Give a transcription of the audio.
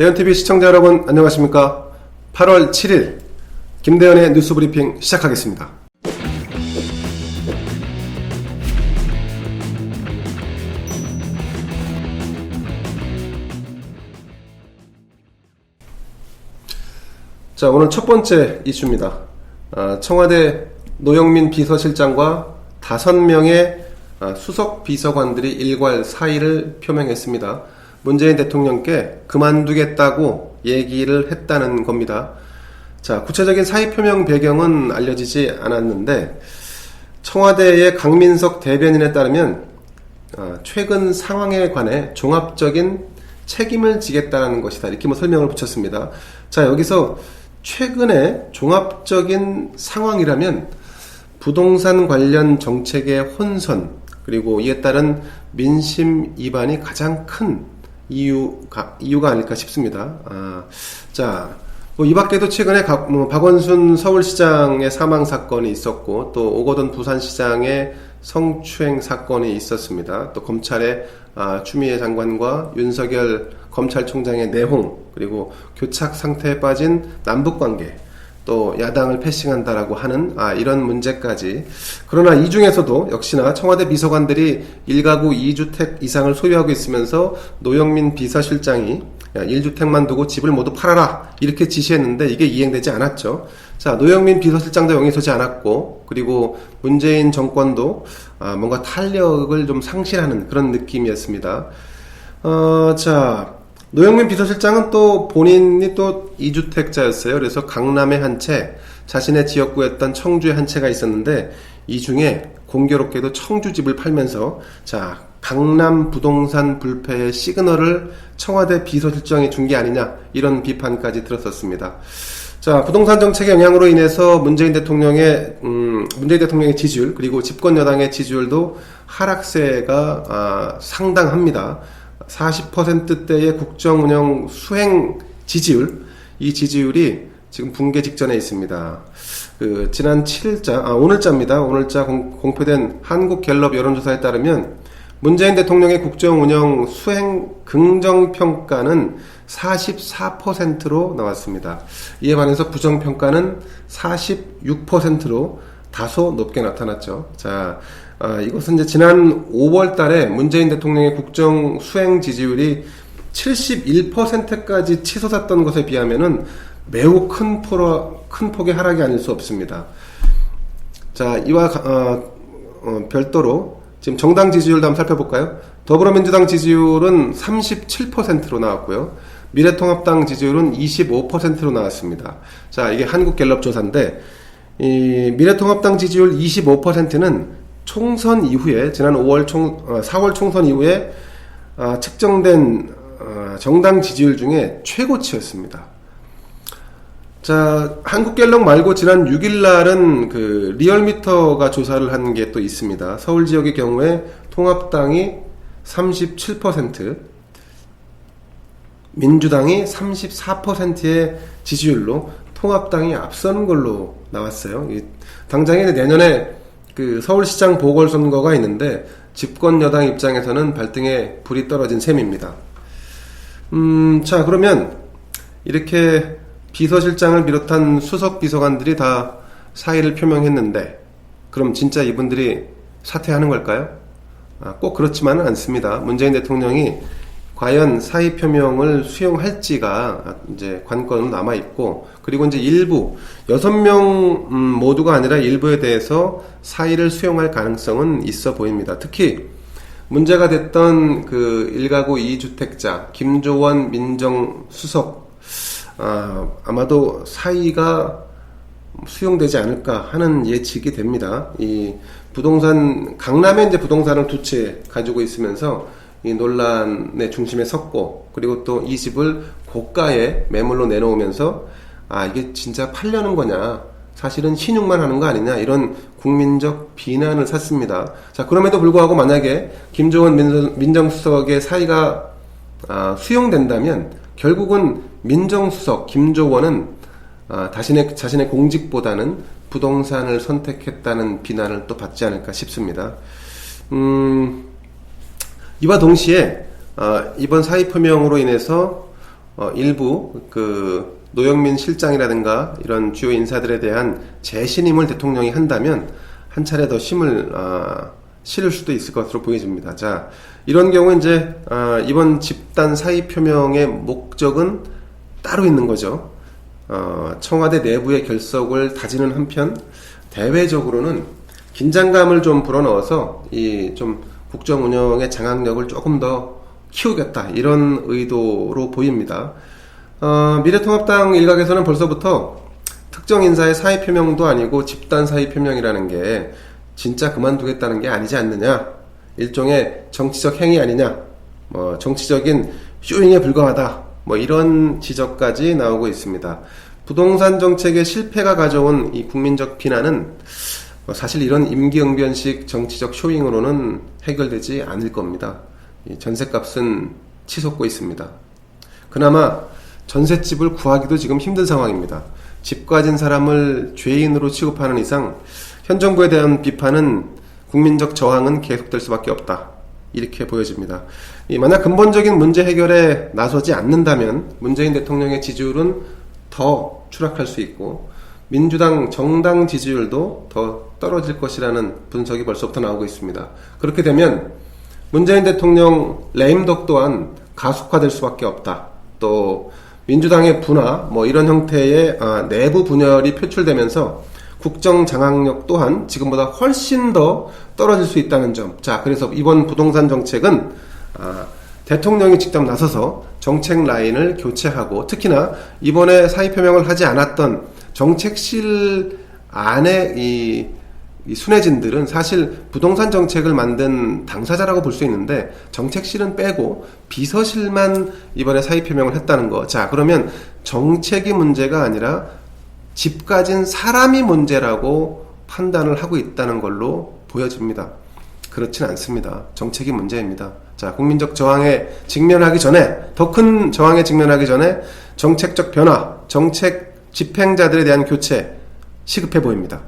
대현TV 시청자 여러분 안녕하십니까. 8월 7일 김대현의 뉴스브리핑 시작하겠습니다. 자, 오늘 첫 번째 이슈입니다. 청와대 노영민 비서실장과 5명의 수석 비서관들이 일괄 사의를 표명했습니다. 문재인 대통령께 그만두겠다고 얘기를 했다는 겁니다. 자, 구체적인 사의 표명 배경은 알려지지 않았는데 청와대의 강민석 대변인에 따르면 최근 상황에 관해 종합적인 책임을 지겠다는 것이다. 이렇게 설명을 붙였습니다. 자, 여기서 최근에 종합적인 상황이라면 부동산 관련 정책의 혼선, 그리고 이에 따른 민심 위반이 가장 큰 이유가 아닐까 싶습니다. 자, 이 밖에도 최근에 박원순 서울시장의 사망 사건이 있었고, 또 오거돈 부산시장의 성추행 사건이 있었습니다. 또 검찰의 추미애 장관과 윤석열 검찰총장의 내홍, 그리고 교착 상태에 빠진 남북관계, 또 야당을 패싱한다라고 하는 이런 문제까지. 그러나 이 중에서도 역시나 청와대 비서관들이 1가구 2주택 이상을 소유하고 있으면서 노영민 비서실장이 1주택만 두고 집을 모두 팔아라 이렇게 지시했는데 이게 이행되지 않았죠. 자, 노영민 비서실장도 용의되지 않았고, 그리고 문재인 정권도 뭔가 탄력을 좀 상실하는 그런 느낌이었습니다. 자, 노영민 비서실장은 또 본인이 또 2주택자였어요. 그래서 강남에 한 채, 자신의 지역구였던 청주에 한 채가 있었는데 이 중에 공교롭게도 청주 집을 팔면서 자, 강남 부동산 불패의 시그널을 청와대 비서실장이 준 게 아니냐, 이런 비판까지 들었었습니다. 자, 부동산 정책의 영향으로 인해서 문재인 대통령의 지지율, 그리고 집권 여당의 지지율도 하락세가 상당합니다. 40%대의 국정운영 수행 지지율, 이 지지율이 지금 붕괴 직전에 있습니다. 지난 7일자, 오늘자입니다. 오늘자 공표된 한국갤럽 여론조사에 따르면 문재인 대통령의 국정운영 수행 긍정평가는 44%로 나왔습니다. 이에 반해서 부정평가는 46%로 다소 높게 나타났죠. 자, 이것은 이제 지난 5월 달에 문재인 대통령의 국정 수행 지지율이 71%까지 치솟았던 것에 비하면은 매우 큰 폭의 하락이 아닐 수 없습니다. 자, 이와 별도로 지금 정당 지지율도 한번 살펴볼까요? 더불어민주당 지지율은 37%로 나왔고요. 미래통합당 지지율은 25%로 나왔습니다. 자, 이게 한국갤럽 조사인데, 이 미래통합당 지지율 25%는 총선 이후에, 지난 4월 총선 이후에 측정된 정당 지지율 중에 최고치였습니다. 자, 한국갤럽 말고 지난 6일날은 리얼미터가 조사를 한 게 또 있습니다. 서울 지역의 경우에 통합당이 37%, 민주당이 34%의 지지율로 통합당이 앞서는 걸로 나왔어요. 당장에 내년에 서울시장 보궐선거가 있는데 집권 여당 입장에서는 발등에 불이 떨어진 셈입니다. 자, 그러면 이렇게 비서실장을 비롯한 수석 비서관들이 다 사의를 표명했는데 그럼 진짜 이분들이 사퇴하는 걸까요? 꼭 그렇지만은 않습니다. 문재인 대통령이 과연 사의 표명을 수용할지가 이제 관건으로 남아있고, 그리고 이제 일부, 6명 모두가 아니라 일부에 대해서 사의를 수용할 가능성은 있어 보입니다. 특히 문제가 됐던 1가구 2주택자 김조원 민정수석, 아마도 사의가 수용되지 않을까 하는 예측이 됩니다. 이 부동산, 강남에 이제 부동산을 2채 가지고 있으면서 이 논란의 중심에 섰고, 그리고 또 이 집을 고가에 매물로 내놓으면서 이게 진짜 팔려는 거냐, 사실은 신용만 하는 거 아니냐, 이런 국민적 비난을 샀습니다. 자, 그럼에도 불구하고 만약에 김조원 민정수석의 사의가 수용된다면 결국은 민정수석 김조원은 자신의 공직보다는 부동산을 선택했다는 비난을 또 받지 않을까 싶습니다. 이와 동시에 이번 사의 표명으로 인해서 일부 노영민 실장이라든가 이런 주요 인사들에 대한 재신임을 대통령이 한다면 한 차례 더 힘을 실을 수도 있을 것으로 보여집니다. 자, 이런 경우 이제 이번 집단 사의 표명의 목적은 따로 있는 거죠. 청와대 내부의 결석을 다지는 한편 대외적으로는 긴장감을 좀 불어넣어서 이 좀 국정 운영의 장악력을 조금 더 키우겠다, 이런 의도로 보입니다. 미래통합당 일각에서는 벌써부터 특정 인사의 사의 표명도 아니고 집단 사의 표명이라는 게 진짜 그만두겠다는 게 아니지 않느냐, 일종의 정치적 행위 아니냐, 정치적인 쇼잉에 불과하다, 이런 지적까지 나오고 있습니다. 부동산 정책의 실패가 가져온 이 국민적 비난은 사실 이런 임기응변식 정치적 쇼잉으로는 해결되지 않을 겁니다. 이 전셋값은 치솟고 있습니다. 그나마 전셋집을 구하기도 지금 힘든 상황입니다. 집 가진 사람을 죄인으로 취급하는 이상 현 정부에 대한 비판은, 국민적 저항은 계속될 수밖에 없다, 이렇게 보여집니다. 만약 근본적인 문제 해결에 나서지 않는다면 문재인 대통령의 지지율은 더 추락할 수 있고 민주당 정당 지지율도 더 떨어질 것이라는 분석이 벌써부터 나오고 있습니다. 그렇게 되면 문재인 대통령 레임덕 또한 가속화될 수밖에 없다. 또 민주당의 분화, 이런 형태의 내부 분열이 표출되면서 국정 장악력 또한 지금보다 훨씬 더 떨어질 수 있다는 점. 자, 그래서 이번 부동산 정책은 대통령이 직접 나서서 정책 라인을 교체하고, 특히나 이번에 사의 표명을 하지 않았던 정책실 안에 이 순회진들은 사실 부동산 정책을 만든 당사자라고 볼 수 있는데 정책실은 빼고 비서실만 이번에 사의 표명을 했다는 거. 자, 그러면 정책이 문제가 아니라 집 가진 사람이 문제라고 판단을 하고 있다는 걸로 보여집니다. 그렇진 않습니다. 정책이 문제입니다. 자, 국민적 저항에 직면하기 전에, 더 큰 저항에 직면하기 전에 정책적 변화, 정책 집행자들에 대한 교체 시급해 보입니다.